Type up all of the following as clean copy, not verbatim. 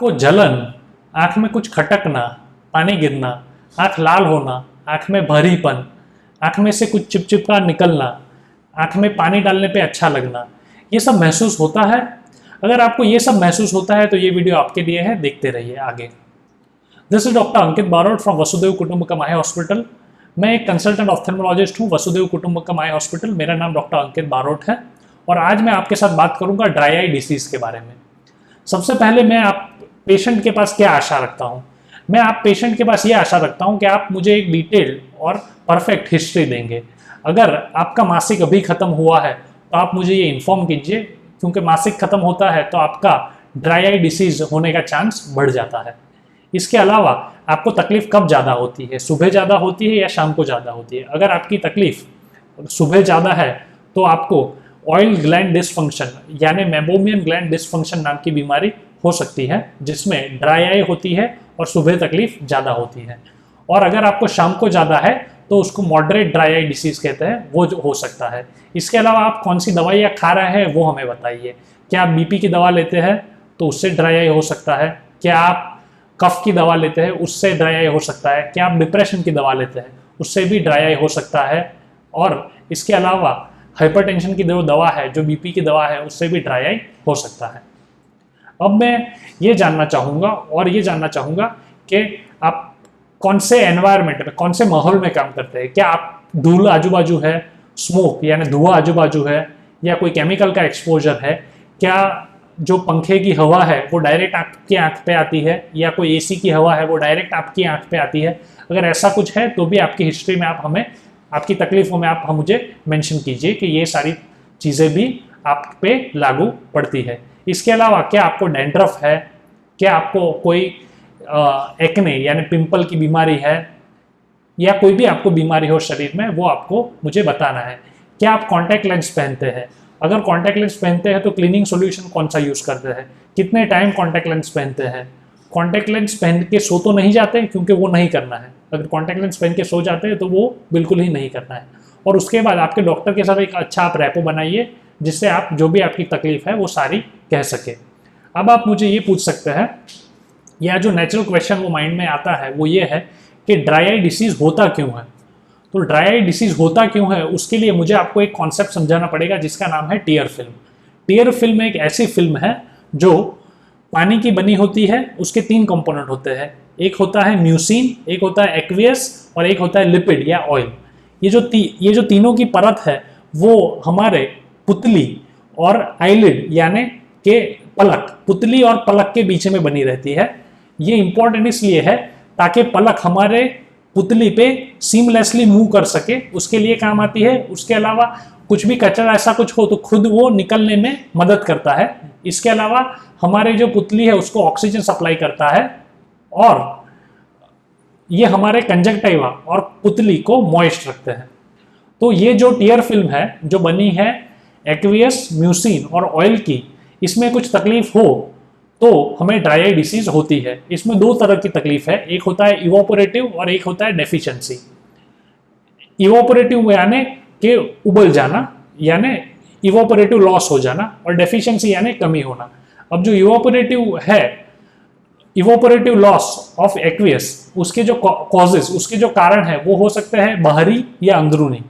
को जलन, आंख में कुछ खटकना, पानी गिरना, आंख लाल होना, आंख में भरीपन, आंख में से कुछ चिपचिपा निकलना, आंख में पानी डालने पे अच्छा लगना, ये सब महसूस होता है? अगर आपको ये सब महसूस होता है तो ये वीडियो आपके लिए है, देखते रहिए आगे। This is doctor Ankit Barot from Vasudev Kutumbakam eye hospital. मैं एक कंसल्टेंट ऑप्थेल्मोलॉजिस्ट हूँ वसुदेव कुटुंबकम आई हॉस्पिटल। मेरा नाम डॉक्टर अंकित बारोट है और आज मैं आपके साथ बात करूंगा ड्राई आई डिसीज के बारे में। सबसे पहले मैं आप पेशेंट के पास क्या आशा रखता हूँ? मैं आप पेशेंट के पास ये आशा रखता हूँ कि आप मुझे एक डिटेल्ड और परफेक्ट हिस्ट्री देंगे। अगर आपका मासिक अभी खत्म हुआ है तो आप मुझे ये इन्फॉर्म कीजिए, क्योंकि मासिक खत्म होता है तो आपका ड्राई आई डिसीज होने का चांस बढ़ जाता है। इसके अलावा आपको तकलीफ कब ज़्यादा होती है? सुबह ज़्यादा होती है या शाम को ज़्यादा होती है? अगर आपकी तकलीफ सुबह ज़्यादा है तो आपको ऑयल ग्लैंड डिसफंक्शन यानी मेबोमियन ग्लैंड डिसफंक्शन नाम की बीमारी हो सकती है, जिसमें ड्राई आई होती है और सुबह तकलीफ ज़्यादा होती है। और अगर आपको शाम को ज़्यादा है तो उसको मॉडरेट ड्राई आई डिसीज कहते हैं, वो जो हो सकता है। इसके अलावा आप कौन सी दवाइयाँ खा रहे हैं वो हमें बताइए। क्या आप बीपी की दवा लेते हैं तो उससे ड्राई आई हो सकता है? क्या आप कफ की दवा लेते हैं उससे ड्राई आई हो सकता है? क्या आप डिप्रेशन की दवा लेते हैं उससे भी ड्राई आई हो सकता है? और इसके अलावा हाइपरटेंशन की जो दवा है, जो बीपी की दवा है, उससे भी ड्राई आई हो सकता है। अब मैं ये जानना चाहूँगा कि आप कौन से एनवायरनमेंट में, कौन से माहौल में काम करते हैं। क्या आप धूल आजू बाजू है, स्मोक यानी धुआं आजू बाजू है, या कोई केमिकल का एक्सपोजर है? क्या जो पंखे की हवा है वो डायरेक्ट आपकी आंख पे आती है, या कोई एसी की हवा है वो डायरेक्ट आपकी आंख पे आती है? अगर ऐसा कुछ है तो भी आपकी हिस्ट्री में आप हमें, आपकी तकलीफों में आप मुझे मेंशन कीजिए कि ये सारी चीज़ें भी आप पे लागू पड़ती है। इसके अलावा क्या आपको डैंड्रफ है? क्या आपको कोई एक्ने यानी पिंपल की बीमारी है, या कोई भी आपको बीमारी हो शरीर में, वो आपको मुझे बताना है। क्या आप कॉन्टैक्ट लेंस पहनते हैं? अगर कॉन्टैक्ट लेंस पहनते हैं तो क्लीनिंग सॉल्यूशन कौन सा यूज़ करते हैं? कितने टाइम कॉन्टैक्ट लेंस पहनते हैं? कॉन्टैक्ट लेंस पहन के सो तो नहीं जाते, क्योंकि वो नहीं करना है। अगर कॉन्टैक्ट लेंस पहन के सो जाते हैं तो वो बिल्कुल ही नहीं करना है। और उसके बाद आपके डॉक्टर के साथ एक अच्छा आप रैपो बनाइए, जिससे आप जो भी आपकी तकलीफ है वो सारी कह सके। अब आप मुझे ये पूछ सकते हैं, या जो नेचुरल क्वेश्चन वो माइंड में आता है वो ये है कि ड्राई आई डिसीज होता क्यों है? तो ड्राई आई डिसीज होता क्यों है, उसके लिए मुझे आपको एक कॉन्सेप्ट समझाना पड़ेगा जिसका नाम है टीयर फिल्म। टीयर फिल्म एक ऐसी फिल्म है जो पानी की बनी होती है। उसके 3 कंपोनेंट होते हैं, एक होता है म्यूसिन, एक होता है एक्वियस और एक होता है लिपिड या ऑयल। ये जो तीनों की परत है वो हमारे पुतली और आईलिड यानी के पलक, पुतली और पलक के बीच में बनी रहती है। ये इंपॉर्टेंट इसलिए है ताकि पलक हमारे पुतली पे सीमलेसली मूव कर सके, उसके लिए काम आती है। उसके अलावा कुछ भी कचरा ऐसा कुछ हो तो खुद वो निकलने में मदद करता है। इसके अलावा हमारे जो पुतली है उसको ऑक्सीजन सप्लाई करता है, और ये हमारे कंजक्टिवा और पुतली को मॉइस्ट रखते हैं। तो ये जो टीयर फिल्म है जो बनी है एक्वियस, म्यूसिन और ऑयल की, इसमें कुछ तकलीफ हो तो हमें ड्राई आई डिसीज होती है। इसमें 2 तरह की तकलीफ है, एक होता है इवोपोरेटिव और एक होता है डेफिशिएंसी। इवोपोरेटिव यानी कि उबल जाना, यानी इवोपोरेटिव लॉस हो जाना, और डेफिशिएंसी यानी कमी होना। अब जो इवोपोरेटिव है, इवोपोरेटिव लॉस ऑफ एक्वियस, उसके जो कॉजेज, उसके जो कारण है वो हो सकते हैं बाहरी या अंदरूनी।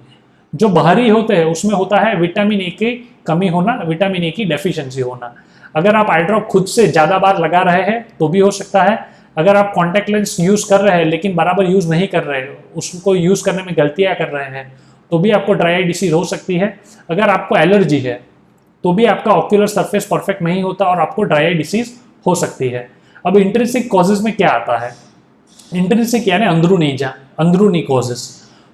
जो बाहरी होते हैं उसमें होता है विटामिन ए की कमी होना, विटामिन ए की डेफिशिएंसी होना। अगर आप आई ड्रॉप खुद से ज़्यादा बार लगा रहे हैं तो भी हो सकता है। अगर आप कॉन्टैक्ट लेंस यूज़ कर रहे हैं लेकिन बराबर यूज़ नहीं कर रहे, उसको यूज़ करने में गलतियाँ कर रहे हैं, तो भी आपको ड्राई आई डिसीज हो सकती है। अगर आपको एलर्जी है तो भी आपका ऑक्यूलर सरफेस परफेक्ट नहीं होता और आपको ड्राई आई डिसीज हो सकती है। अब इंट्रिंसिक कॉजेज में क्या आता है? इंट्रिंसिक यानी अंदरूनी कॉजेज।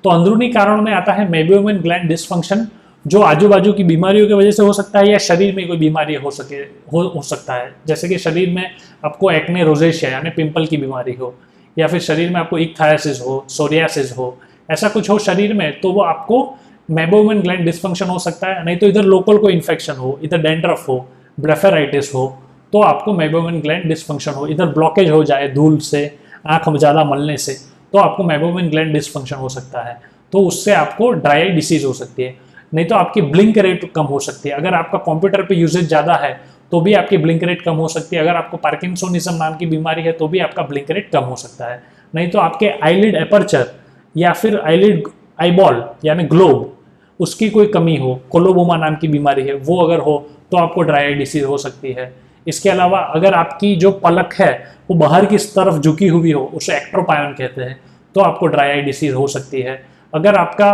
तो अंदरूनी कारणों में आता है मेबोमियन ग्लैंड डिसफंक्शन, जो आजू बाजू की बीमारियों की वजह से हो सकता है, या शरीर में कोई बीमारी हो सकता है। जैसे कि शरीर में आपको एक्ने रोजेशिया यानी पिंपल की बीमारी हो, या फिर शरीर में आपको इक्थायसिस हो, सोरियासिस हो, ऐसा कुछ हो शरीर में, तो वो आपको मेबोमियन ग्लैंड डिसफंक्शन हो सकता है। नहीं तो इधर लोकल कोई इन्फेक्शन हो, इधर डेंड्रफ हो, ब्लेफेराइटिस हो, तो आपको मेबोमियन ग्लैंड डिसफंक्शन हो। इधर ब्लॉकेज हो जाए धूल से, आँख ज़्यादा मलने से, तो आपको मेबोमियन ग्लैंड डिसफंक्शन हो सकता है। तो उससे आपको ड्राई आई डिसीज हो सकती है। नहीं तो आपकी ब्लिंक रेट कम हो सकती है। अगर आपका कंप्यूटर पे यूजेज ज़्यादा है तो भी आपकी ब्लिंक रेट कम हो सकती है। अगर आपको पार्किंसोनिज्म नाम की बीमारी है तो भी आपका ब्लिंक रेट कम हो सकता है। नहीं तो आपके आईलिड एपर्चर या फिर आईलिड आईबॉल यानी ग्लोब उसकी कोई कमी हो, कोलोबोमा नाम की बीमारी है वो अगर हो तो आपको ड्राई आई डिसीज हो सकती है। इसके अलावा अगर आपकी जो पलक है वो बाहर की तरफ झुकी हुई हो, उसे एक्ट्रोपायन कहते हैं, तो आपको ड्राई आई डिसीज हो सकती है। अगर आपका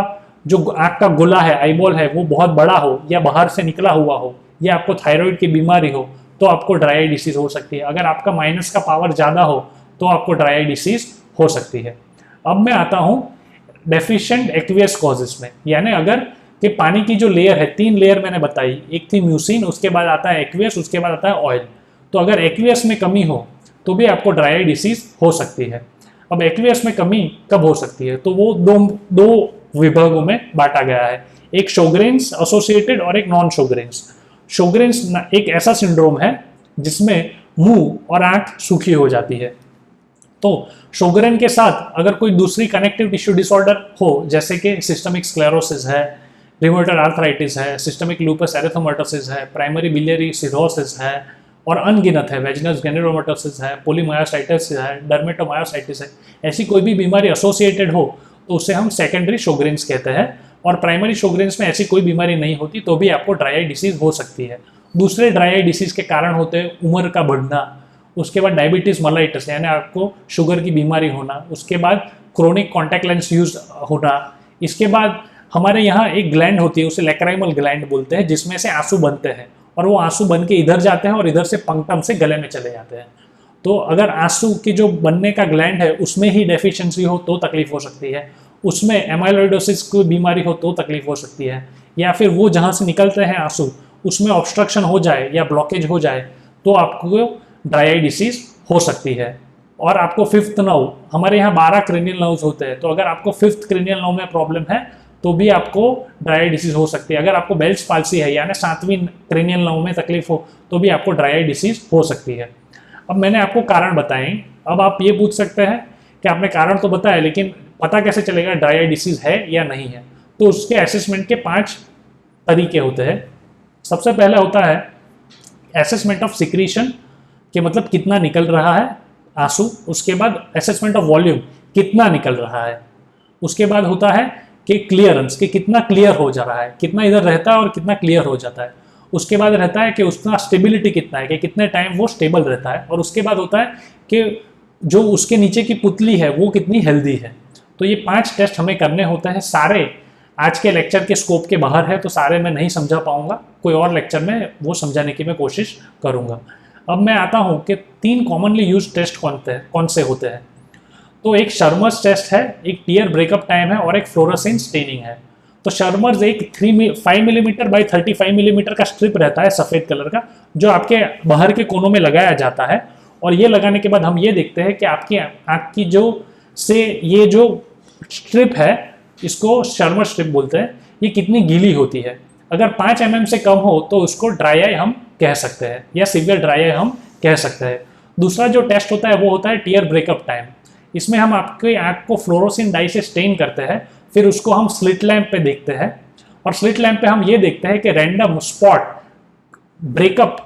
जो आँख का गोला है, आईबॉल है, वो बहुत बड़ा हो या बाहर से निकला हुआ हो या आपको थायराइड की बीमारी हो तो आपको ड्राई आई डिसीज हो सकती है। अगर आपका माइनस का पावर ज़्यादा हो तो आपको ड्राई आई डिसीज हो सकती है। अब मैं आता हूँ डेफिशिएंट एक्वियस कॉजेस में, यानी अगर कि पानी की जो लेयर है, 3 लेयर मैंने बताई, एक थी म्यूसिन, उसके बाद आता है एक्वियस, उसके बाद आता है ऑयल। तो अगर एक्वियस में कमी हो तो भी आपको ड्राई आई डिसीज हो सकती है। अब एक्वियस में कमी कब हो सकती है, तो वो दो विभागों में बांटा गया है, एक शोग्रेन्स एसोसिएटेड और एक नॉन शोग्रेन्स। शोग्रेन्स एक ऐसा सिंड्रोम है जिसमें मुंह और आंख सूखी हो जाती है। तो शोग्रेन के साथ अगर कोई दूसरी कनेक्टिव टिश्यू डिसऑर्डर हो, जैसे कि सिस्टमिक स्क्लेरोसिस है, रिमेटॉइड आर्थराइटिस है, सिस्टमिक लूपस एरिथेमेटोसिस है, प्राइमरी बिलियरी सिरोसिस है और अनगिनत है, वेजिनस ग्रेनुलोमेटोसिस है, पोलीमायोसाइटिस है, डर्मेटोमायोसाइटिस है, ऐसी कोई भी बीमारी एसोसिएटेड हो तो उसे हम सेकेंडरी शोग्रेन्स कहते हैं। और प्राइमरी शोग्रेन्स में ऐसी कोई बीमारी नहीं होती तो भी आपको ड्राई आई डिसीज हो सकती है। दूसरे ड्राई आई डिसीज के कारण होते हैं उम्र का बढ़ना, उसके बाद डायबिटीज मलाइटिस यानी आपको शुगर की बीमारी होना, उसके बाद क्रोनिक कॉन्टैक्ट लेंस यूज होना, इसके बाद हमारे यहाँ एक ग्लैंड होती है उसे लैक्राइमल ग्लैंड बोलते हैं, जिसमें से आंसू बनते हैं और वो आंसू बन के इधर जाते हैं और इधर से पंक्टम से गले में चले जाते हैं। तो अगर आंसू की जो बनने का ग्लैंड है उसमें ही डेफिशिएंसी हो तो तकलीफ हो सकती है, उसमें एमाइलोइडोसिस की बीमारी हो तो तकलीफ हो सकती है, या फिर वो जहाँ से निकलते हैं आंसू उसमें ऑब्स्ट्रक्शन हो जाए या ब्लॉकेज हो जाए तो आपको ड्राई आई डिसीज हो सकती है। और आपको फिफ्थ नर्व, हमारे यहाँ 12 क्रेनियल नर्व्स होते हैं, तो अगर आपको फिफ्थ क्रेनियल नर्व में प्रॉब्लम है तो भी आपको ड्राई आई डिसीज हो सकती है। अगर आपको बेल्स पाल्सी है यानी 7वीं क्रेनियल नर्व में तकलीफ हो तो भी आपको ड्राई आई डिसीज हो सकती है। अब मैंने आपको कारण बताए, अब आप ये पूछ सकते हैं कि आपने कारण तो बताया लेकिन पता कैसे चलेगा ड्राई आई डिसीज है या नहीं है। तो उसके असेसमेंट के 5 तरीके होते हैं। सबसे पहले होता है असेसमेंट ऑफ सिक्रीशन, कि मतलब कितना निकल रहा है आंसू। उसके बाद असेसमेंट ऑफ वॉल्यूम, कितना निकल रहा है। उसके बाद होता है कि क्लियरेंस, कि कितना क्लियर हो जा रहा है, कितना इधर रहता है और कितना क्लियर हो जाता है। उसके बाद रहता है कि उसका स्टेबिलिटी कितना है, कि कितने टाइम वो स्टेबल रहता है। और उसके बाद होता है कि जो उसके नीचे की पुतली है वो कितनी हेल्दी है। तो ये 5 टेस्ट हमें करने होते हैं। सारे आज के लेक्चर के स्कोप के बाहर है तो सारे मैं नहीं समझा पाऊंगा, कोई और लेक्चर में वो समझाने की मैं कोशिश करूंगा। अब मैं आता हूं कि 3 कॉमनली यूज टेस्ट कौन से होते हैं। तो एक शर्मर्स टेस्ट है, एक टीयर ब्रेकअप टाइम है और एक फ्लोरोसेंट स्टेनिंग है। तो शर्मर्स एक 5 मिलीमीटर बाई 35 मिलीमीटर का स्ट्रिप रहता है सफ़ेद कलर का, जो आपके बाहर के कोनों में लगाया जाता है। और ये लगाने के बाद हम ये देखते हैं कि आपकी आँख की ये जो स्ट्रिप है, इसको शर्मर स्ट्रिप बोलते हैं, ये कितनी गीली होती है। अगर 5 mm से कम हो तो उसको ड्राई आई हम कह सकते हैं या सिवियर ड्राई आई हम कह सकते हैं। दूसरा जो टेस्ट होता है वो होता है टीयर ब्रेकअप टाइम। इसमें हम आपकी आँख को फ्लोरोसिन डाई से स्टेन करते हैं, फिर उसको हम स्लिट लैम्प पे देखते हैं और स्लिट लैम्प पे हम ये देखते हैं कि रैंडम स्पॉट ब्रेकअप,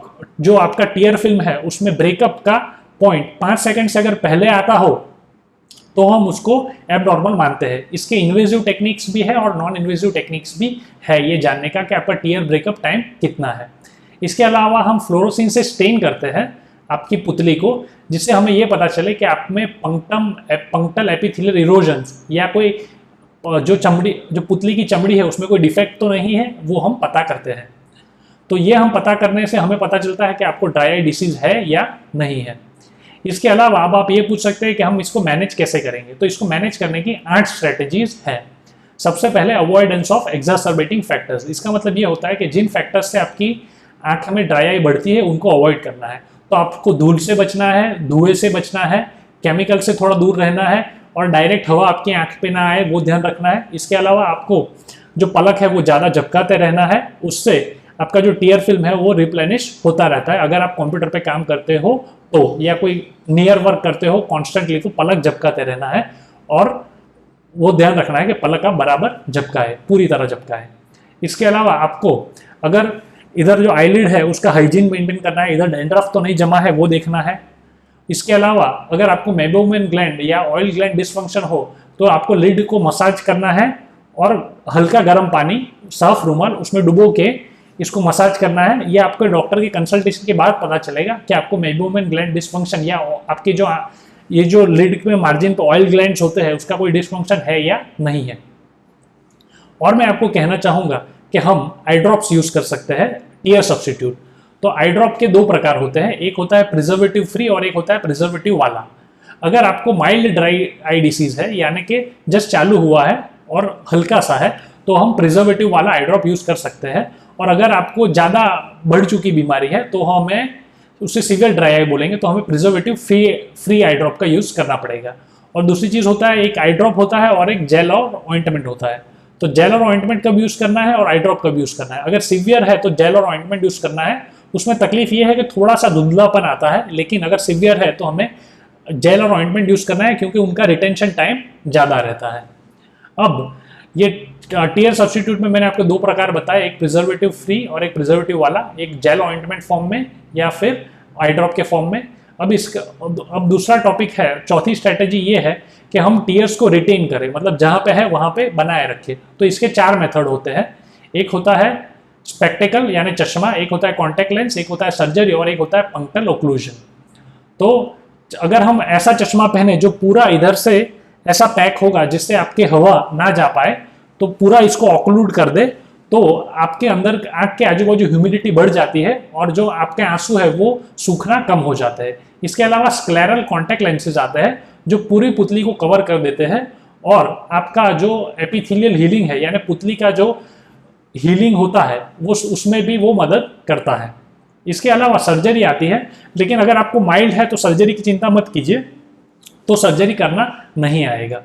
जो आपका टीयर फिल्म है उसमें ब्रेकअप का पॉइंट 5 सेकंड से अगर पहले आता हो तो हम उसको एबनॉर्मल मानते हैं। इसके इन्वेजिव टेक्निक्स भी है और नॉन इन्वेजिव टेक्निक्स भी है ये जानने का कि आपका टीयर ब्रेकअप टाइम कितना है। इसके अलावा हम फ्लोरोसिन से स्टेन करते हैं आपकी पुतली को, जिससे हमें ये पता चले कि आप में पंक्टल एपिथेलियल इरोजन्स या कोई जो पुतली की चमड़ी है उसमें कोई डिफेक्ट तो नहीं है, वो हम पता करते हैं। तो ये हम पता करने से हमें पता चलता है कि आपको ड्राई आई डिसीज है या नहीं है। इसके अलावा अब आप ये पूछ सकते हैं कि हम इसको मैनेज कैसे करेंगे। तो इसको मैनेज करने की 8 स्ट्रेटेजीज हैं। सबसे पहले अवॉइडेंस ऑफ एग्जासर्बेटिंग फैक्टर्स। इसका मतलब ये होता है कि जिन फैक्टर्स से आपकी आंख में ड्राई आई बढ़ती है उनको अवॉइड करना है। तो आपको धूल से बचना है, धुएं से बचना है, केमिकल से थोड़ा दूर रहना है और डायरेक्ट हवा आपकी आंख पे ना आए वो ध्यान रखना है। इसके अलावा आपको जो पलक है वो ज़्यादा झपकाते रहना है, उससे आपका जो टीयर फिल्म है वो रिप्लेनिश होता रहता है। अगर आप कंप्यूटर पे काम करते हो तो या कोई नियर वर्क करते हो कॉन्स्टेंटली तो पलक झपकाते रहना है और वो ध्यान रखना है कि पलक आप बराबर झपकाए, पूरी तरह झपकाए। इसके अलावा आपको अगर इधर जो आईलिड है उसका हाइजीन मेंटेन करना है, इधर डैंड्रफ तो नहीं जमा है वो देखना है। इसके अलावा अगर आपको मेबोमेन ग्लैंड या ऑयल ग्लैंड डिसफंक्शन हो तो आपको लिड को मसाज करना है और हल्का गर्म पानी, साफ रुमाल उसमें डुबो के इसको मसाज करना है। ये आपको डॉक्टर के कंसल्टेशन के बाद पता चलेगा कि आपको मेबोमेन ग्लैंड डिसफंक्शन या आपके जो ये जो लिड में मार्जिन पर ऑयल ग्लैंड्स होते हैं उसका कोई डिसफंक्शन है या नहीं है। और मैं आपको कहना चाहूँगा कि हम आई ड्रॉप्स यूज़ कर सकते हैं टीयर सब्स्टिट्यूट। तो आई ड्रॉप के दो प्रकार होते हैं, एक होता है प्रिजर्वेटिव फ्री और एक होता है प्रिजर्वेटिव वाला। अगर आपको माइल्ड ड्राई आई डिसीज है यानी कि जस्ट चालू हुआ है और हल्का सा है तो हम प्रिजर्वेटिव वाला आई ड्रॉप यूज़ कर सकते हैं। और अगर आपको ज़्यादा बढ़ चुकी बीमारी है तो हमें उससे सीवियर ड्राई आई बोलेंगे तो हमें प्रिजर्वेटिव फ्री आई ड्रॉप का यूज़ करना पड़ेगा। और दूसरी चीज़ होता है, एक आई ड्रॉप होता है और एक जेल और ऑइंटमेंट होता है। तो जेल और ऑइंटमेंट कब यूज़ करना है और आई ड्रॉप कब यूज़ करना है। अगर सीवियर है तो जेल और ऑइंटमेंट यूज़ करना है, उसमें तकलीफ ये है कि थोड़ा सा धुंधलापन आता है, लेकिन अगर सीवियर है तो हमें जेल और ऑइंटमेंट यूज़ करना है क्योंकि उनका रिटेंशन टाइम ज़्यादा रहता है। अब ये टीयर सब्स्टिट्यूट में मैंने आपको दो प्रकार बताए, एक प्रिजर्वेटिव फ्री और एक प्रिजर्वेटिव वाला, एक जेल ऑइंटमेंट फॉर्म में या फिर आई ड्रॉप के फॉर्म में। अब दूसरा टॉपिक है, चौथी स्ट्रेटेजी ये है कि हम टीयर्स को रिटेन करें, मतलब जहाँ पे है वहाँ पे बनाए रखें। तो इसके 4 मेथड होते हैं, एक होता है स्पेक्टिकल यानी चश्मा, एक होता है कॉन्टैक्ट लेंस, एक होता है सर्जरी और एक होता है पंक्चर ओक्लूजन। तो अगर हम ऐसा चश्मा पहने जो पूरा इधर से ऐसा पैक होगा जिससे आपके हवा ना जा पाए, तो पूरा इसको ऑक्लूड कर दे, तो आपके अंदर आँख के आजू बाजू ह्यूमिडिटी बढ़ जाती है और जो आपके आंसू है वो सूखना कम हो जाता है। इसके अलावा स्क्लेरल कॉन्टैक्ट लेंसेज आते हैं जो पूरी पुतली को कवर कर देते हैं और आपका जो एपिथेलियल हीलिंग है यानी पुतली का जो हीलिंग होता है वो उसमें भी वो मदद करता है। इसके अलावा सर्जरी आती है, लेकिन अगर आपको माइल्ड है तो सर्जरी की चिंता मत कीजिए, तो सर्जरी करना नहीं आएगा।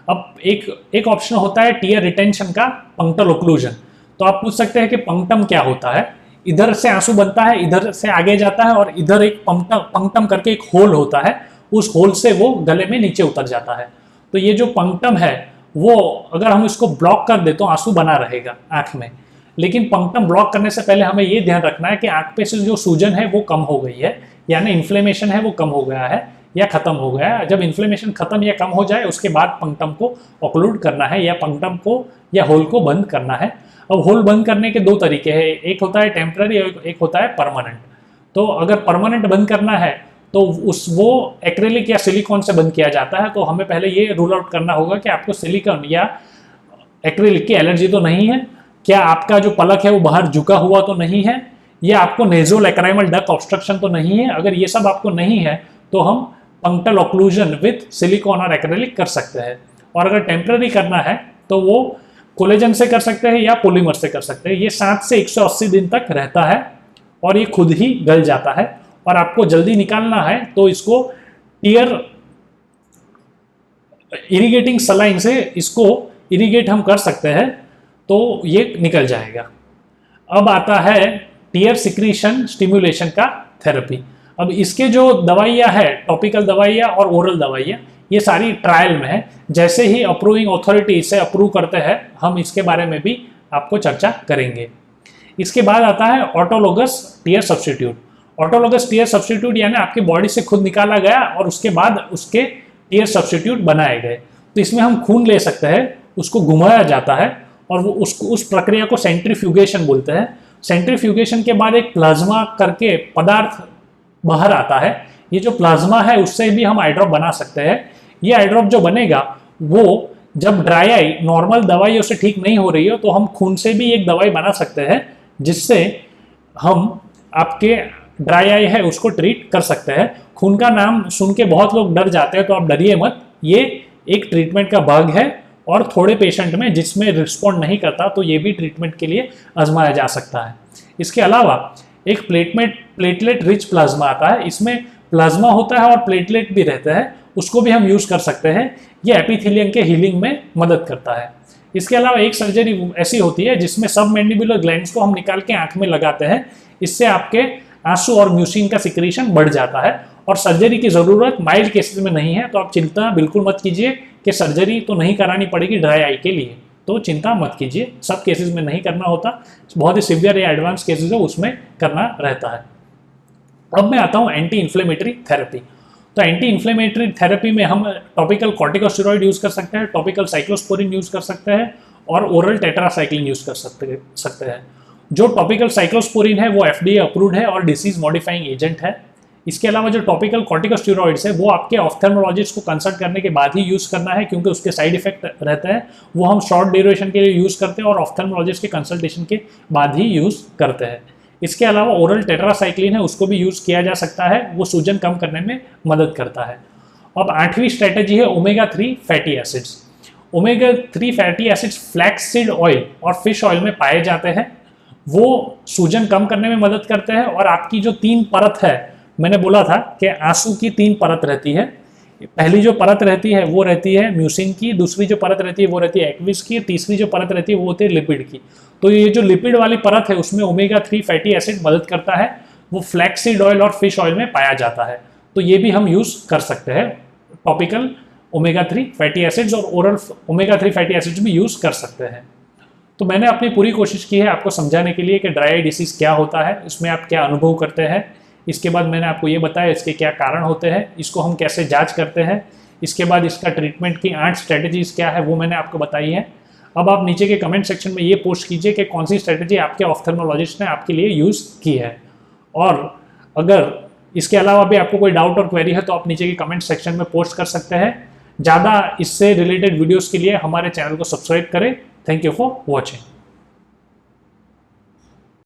अब एक ऑप्शन होता है टीयर रिटेंशन का, पंक्चर ओक्लूजन। तो आप पूछ सकते हैं कि पंक्टम क्या होता है। इधर से आंसू बनता है, इधर से आगे जाता है और इधर एक पंक्टम करके एक होल होता है, उस होल से वो गले में नीचे उतर जाता है। तो ये जो पंक्टम है वो अगर हम इसको ब्लॉक कर दे तो आंसू बना रहेगा आंख में, लेकिन पंक्टम ब्लॉक करने से पहले हमें ये ध्यान रखना है कि आंख पे से जो सूजन है वो कम हो गई है, यानी इन्फ्लेमेशन है वो कम हो गया है या खत्म हो गया है। जब इन्फ्लेमेशन खत्म या कम हो जाए उसके बाद पंक्टम को ऑक्लूड करना है या पंक्टम को या होल को बंद करना है। अब होल बंद करने के दो तरीके हैं, एक होता है टेम्पररी और एक होता है परमानेंट। तो अगर परमानेंट बंद करना है तो वो एक्रेलिक या सिलिकॉन से बंद किया जाता है। तो हमें पहले ये रूल आउट करना होगा कि आपको सिलिकॉन या एक्रेलिक की एलर्जी तो नहीं है, क्या आपका जो पलक है वो बाहर झुका हुआ तो नहीं है, या आपको नेजो लैक्राइमल डक्ट ऑब्स्ट्रक्शन तो नहीं है। अगर ये सब आपको नहीं है तो हम पंक्चर ओक्लूजन विथ सिलिकॉन और एक्रेलिक कर सकते हैं। और अगर टेम्पररी करना है तो वो कोलेजन से कर सकते हैं या पॉलीमर से कर सकते हैं। ये 7 से 180 दिन तक रहता है और ये खुद ही गल जाता है। और आपको जल्दी निकालना है तो इसको टीयर इरिगेटिंग सलाइन से इसको इरिगेट हम कर सकते हैं तो ये निकल जाएगा। अब आता है टीयर सिक्रीशन स्टिम्युलेशन का थेरेपी। अब इसके जो दवाइयाँ है, टॉपिकल दवाइयाँ और ओरल दवाइयाँ, ये सारी ट्रायल में है। जैसे ही अप्रूविंग अथॉरिटी इसे अप्रूव करते हैं हम इसके बारे में भी आपको चर्चा करेंगे। इसके बाद आता है autologous tear substitute. Autologous tear substitute यानी आपकी बॉडी से खुद निकाला गया और उसके बाद उसके टीयर सब्स्टिट्यूट बनाए गए। तो इसमें हम खून ले सकते हैं, उसको घुमाया जाता है और वो उस प्रक्रिया को सेंट्रीफ्यूगेशन बोलते हैं। सेंट्रीफ्यूगेशन के बाद एक प्लाज्मा करके पदार्थ बाहर आता है। ये जो प्लाज्मा है उससे भी हम आई ड्रॉप बना सकते हैं। ये आई ड्रॉप जो बनेगा वो जब ड्राई आई नॉर्मल दवाइयों से ठीक नहीं हो रही हो तो हम खून से भी एक दवाई बना सकते हैं जिससे हम आपके ड्राई आई है उसको ट्रीट कर सकते हैं। खून का नाम सुन के बहुत लोग डर जाते हैं, तो आप डरिए मत, ये एक ट्रीटमेंट का भाग है और थोड़े पेशेंट में जिसमें रिस्पॉन्ड नहीं करता तो ये भी ट्रीटमेंट के लिए आजमाया जा सकता है। इसके अलावा एक प्लेटलेट रिच प्लाज्मा आता है। इसमें प्लाज्मा होता है और प्लेटलेट भी रहते हैं, उसको भी हम यूज़ कर सकते हैं। ये एपिथेलियम के हीलिंग में मदद करता है। इसके अलावा एक सर्जरी ऐसी होती है जिसमें सब मैंडिबुलर ग्लैंड्स को हम निकाल के आंख में लगाते हैं। इससे आपके आंसू और म्यूसिन का सिक्रीशन बढ़ जाता है और सर्जरी की ज़रूरत माइल्ड केसेस में नहीं है। तो आप चिंता बिल्कुल मत कीजिए कि सर्जरी तो नहीं करानी पड़ेगी ड्राई आई के लिए। तो चिंता मत कीजिए, सब केसेस में नहीं करना होता, बहुत ही सिवियर या एडवांस केसेस है उसमें करना रहता है। अब मैं आता हूँ एंटी इन्फ्लेमेटरी थेरेपी। तो एंटी इन्फ्लेमेटरी थेरेपी में हम टॉपिकल कॉर्टिकोस्टेरॉइड यूज़ कर सकते हैं, टॉपिकल साइक्लोस्पोरिन यूज़ कर सकते हैं और ओरल टेट्रासाइक्लिन यूज़ कर सकते हैं। जो टॉपिकल साइक्लोस्पोरिन है वो FDA अप्रूव्ड है और डिसीज मॉडिफाइंग एजेंट है। इसके अलावा जो टॉपिकल कॉर्टिकोस्टेरॉइड्स है वो आपके ऑफ्थेल्मोलॉजिस्ट को कंसल्ट करने के बाद ही यूज़ करना है, क्योंकि उसके साइड इफेक्ट रहते हैं। वो हम शॉर्ट ड्यूरेशन के लिए यूज़ करते हैं और ऑफ्थेल्मोलॉजिस्ट के कंसल्टेशन के बाद ही यूज़ करते हैं। इसके अलावा ओरल टेट्रासाइक्लिन है, उसको भी यूज़ किया जा सकता है, वो सूजन कम करने में मदद करता है। अब 8वीं स्ट्रेटेजी है omega 3 fatty acids. Omega 3 fatty acids flaxseed oil और फिश ऑयल में पाए जाते हैं। वो सूजन कम करने में मदद करते हैं और आपकी जो 3 परत है, मैंने बोला था कि आंसू की 3 परत रहती है। पहली जो परत रहती है वो रहती है म्यूसिन की, दूसरी जो परत रहती है वो रहती है एक्विस की, तीसरी जो परत रहती है वो होती है लिपिड की। तो ये जो लिपिड वाली परत है उसमें ओमेगा 3 फैटी एसिड मदद करता है, वो फ्लैक्ससीड ऑयल और फिश ऑयल में पाया जाता है। तो ये भी हम यूज़ कर सकते हैं, टॉपिकल ओमेगा 3 फैटी एसिड्स और ओरल ओमेगा 3 फैटी एसिड्स भी यूज़ कर सकते हैं। तो मैंने अपनी पूरी कोशिश की है आपको समझाने के लिए कि ड्राई आई डिसीज़ क्या होता है, इसमें आप क्या अनुभव करते हैं। इसके बाद मैंने आपको ये बताया इसके क्या कारण होते हैं, इसको हम कैसे जांच करते हैं। इसके बाद इसका ट्रीटमेंट की 8 स्ट्रेटजीज़ क्या है वो मैंने आपको बताई है। अब आप नीचे के कमेंट सेक्शन में ये पोस्ट कीजिए कि कौन सी स्ट्रेटजी आपके ऑफ्थेल्मोलॉजिस्ट ने आपके लिए यूज़ की है। और अगर इसके अलावा भी आपको कोई डाउट और क्वेरी है तो आप नीचे के कमेंट सेक्शन में पोस्ट कर सकते हैं। ज़्यादा इससे रिलेटेड वीडियोज़ के लिए हमारे चैनल को सब्सक्राइब करें। Thank you for watching.